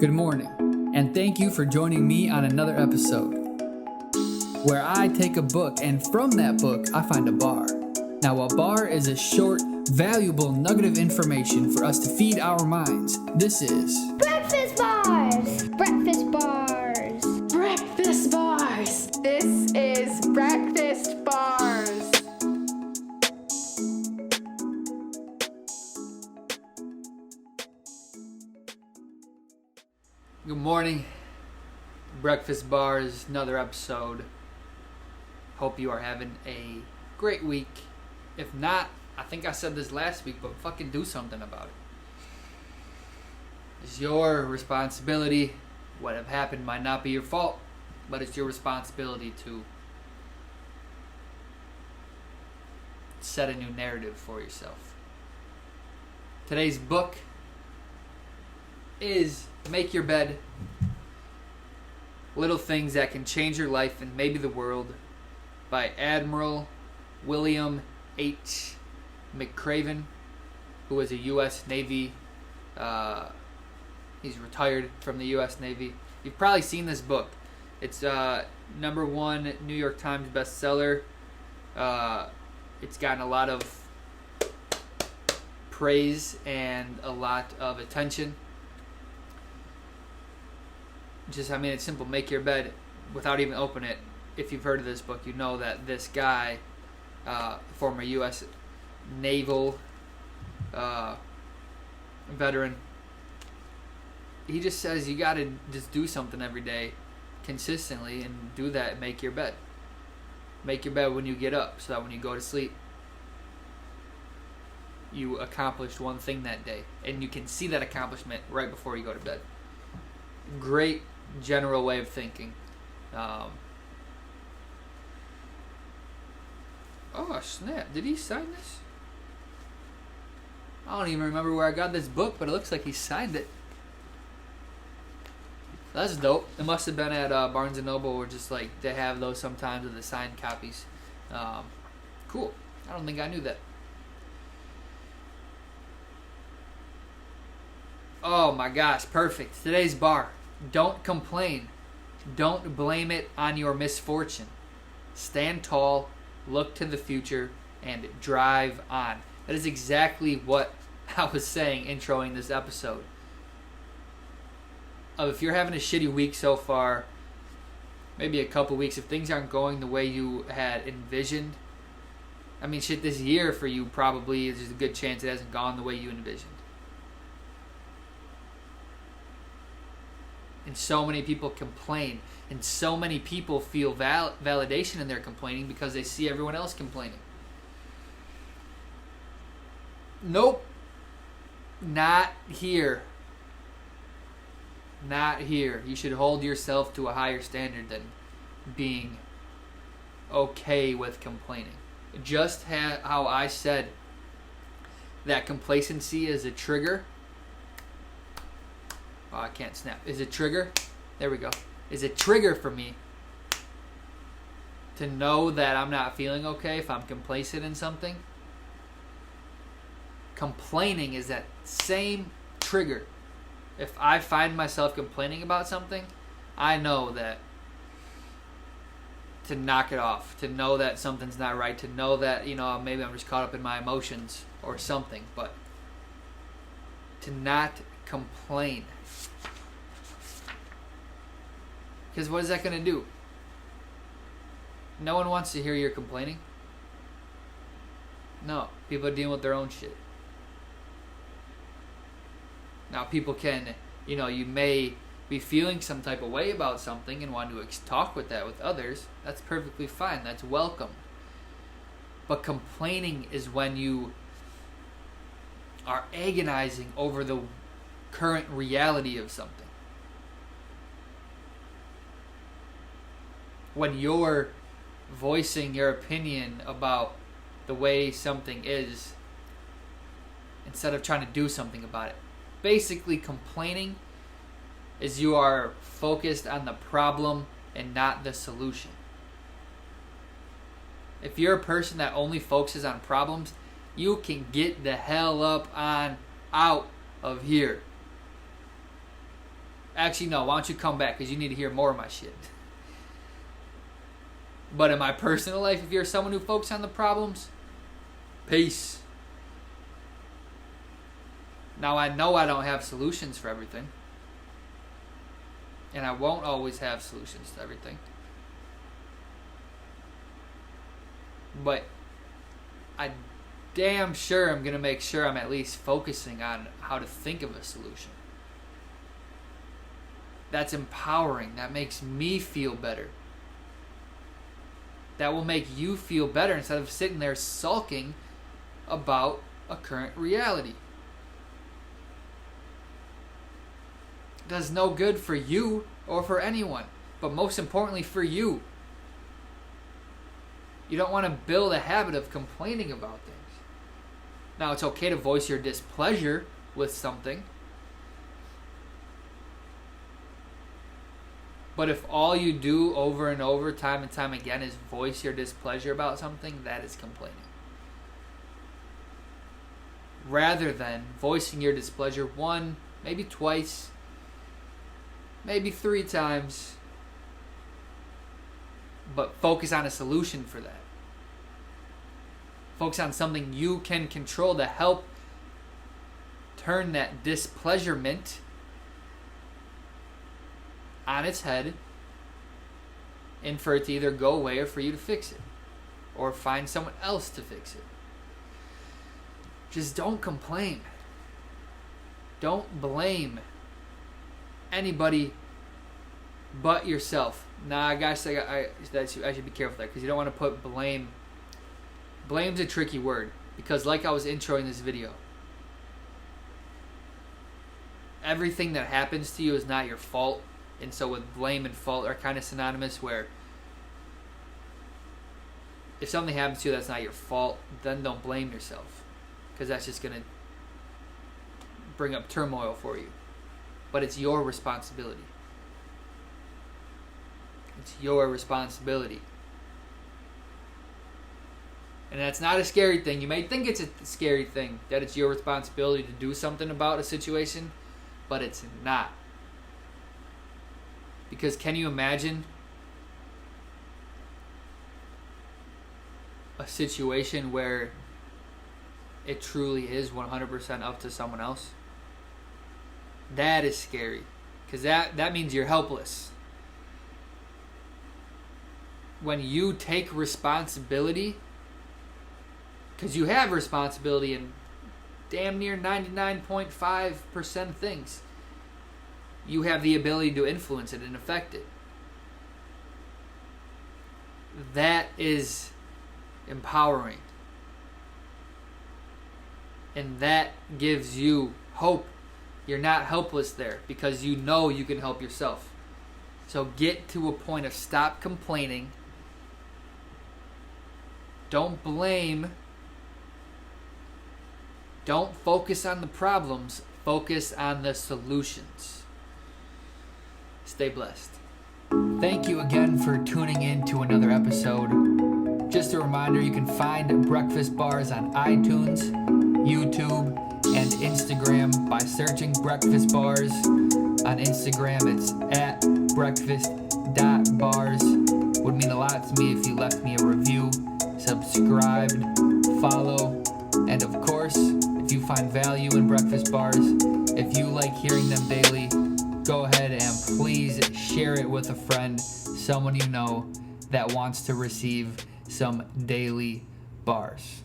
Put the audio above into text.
Good morning, and thank you for joining me on another episode where I take a book and from that book I find a bar. Now, a bar is a short, valuable nugget of information for us to feed our minds. This is Breakfast Bars! Breakfast Bars! Breakfast Bars! This is Breakfast Bars! Good morning, Breakfast Bars, another episode. Hope you are having a great week. If not, I think I said this last week, but fucking do something about it. It's your responsibility. What have happened might not be your fault, but it's your responsibility to set a new narrative for yourself. Today's book is Make Your Bed. Little Things That Can Change Your Life and Maybe the World by Admiral William H. McRaven, who was a U.S. Navy. He's retired from the U.S. Navy. You've probably seen this book. It's number one New York Times bestseller. It's gotten a lot of praise and a lot of attention. It's simple. Make your bed without even opening it. If you've heard of this book, you know that this guy, former U.S. naval veteran, he just says you got to just do something every day consistently and do that and make your bed. Make your bed when you get up so that when you go to sleep, you accomplished one thing that day. And you can see that accomplishment right before you go to bed. Great general way of thinking. Oh snap, did he sign this? I don't even remember where I got this book, but it looks like he signed it. That's dope. It must have been at Barnes & Noble, or just like they have those sometimes with the signed copies. Cool. I don't think I knew that. Oh my gosh, perfect. Today's bar. Don't complain. Don't blame it on your misfortune. Stand tall, look to the future, and drive on. That is exactly what I was saying introing this episode. If you're having a shitty week so far, maybe a couple weeks, if things aren't going the way you had envisioned, this year for you probably, there's a good chance it hasn't gone the way you envisioned. And so many people complain, and so many people feel validation in their complaining because they see everyone else complaining. Nope. Not here. Not here. You should hold yourself to a higher standard than being okay with complaining. Just how I said that complacency is a trigger. Oh, I can't snap. Is a trigger? There we go. Is a trigger for me to know that I'm not feeling okay if I'm complacent in something. Complaining is that same trigger. If I find myself complaining about something, I know that to knock it off, to know that something's not right, to know that, maybe I'm just caught up in my emotions or something, but to not complain. Because what is that going to do? No one wants to hear you're complaining. No, people are dealing with their own shit. Now, people can, you may be feeling some type of way about something and want to talk with that with others. That's perfectly fine. That's welcome. But complaining is when you are agonizing over the current reality of something. When you're voicing your opinion about the way something is, instead of trying to do something about it. Basically, complaining is you are focused on the problem and not the solution. If you're a person that only focuses on problems, you can get the hell up on out of here. Actually, no. Why don't you come back? Because you need to hear more of my shit. But in my personal life, if you're someone who focuses on the problems, peace. Now, I know I don't have solutions for everything. And I won't always have solutions to everything. But I damn sure I'm going to make sure I'm at least focusing on how to think of a solution. That's empowering. That makes me feel better. That will make you feel better instead of sitting there sulking about a current reality. It does no good for you or for anyone, but most importantly for you. You don't want to build a habit of complaining about things. Now, it's okay to voice your displeasure with something. But if all you do over and over, time and time again, is voice your displeasure about something, that is complaining. Rather than voicing your displeasure one, maybe twice, maybe 3 times, but focus on a solution for that. Focus on something you can control to help turn that displeasurement on its head, and for it to either go away or for you to fix it, or find someone else to fix it. Just don't complain. Don't blame anybody but yourself. Nah, guys, I should be careful there, because you don't want to put blame. Blame's a tricky word, because like I was introing this video, everything that happens to you is not your fault. And so with blame and fault are kind of synonymous, where if something happens to you that's not your fault, then don't blame yourself, because that's just going to bring up turmoil for you. But it's your responsibility. It's your responsibility. And that's not a scary thing. You may think it's a scary thing, that it's your responsibility to do something about a situation, but it's not. Because can you imagine a situation where it truly is 100% up to someone else? That is scary. Because that means you're helpless. When you take responsibility, because you have responsibility in damn near 99.5% of things, you have the ability to influence it and affect it. That is empowering. And that gives you hope. You're not helpless there, because you know you can help yourself. So get to a point of stop complaining. Don't blame. Don't focus on the problems. Focus on the solutions. Stay blessed. Thank you again for tuning in to another episode. Just a reminder, you can find Breakfast Bars on iTunes, YouTube, and Instagram by searching Breakfast Bars. On Instagram, it's at breakfast.bars. Would mean a lot to me if you left me a review, subscribed, follow, and of course, if you find value in Breakfast Bars, if you like hearing them daily, go ahead and please share it with a friend, someone you know that wants to receive some daily bars.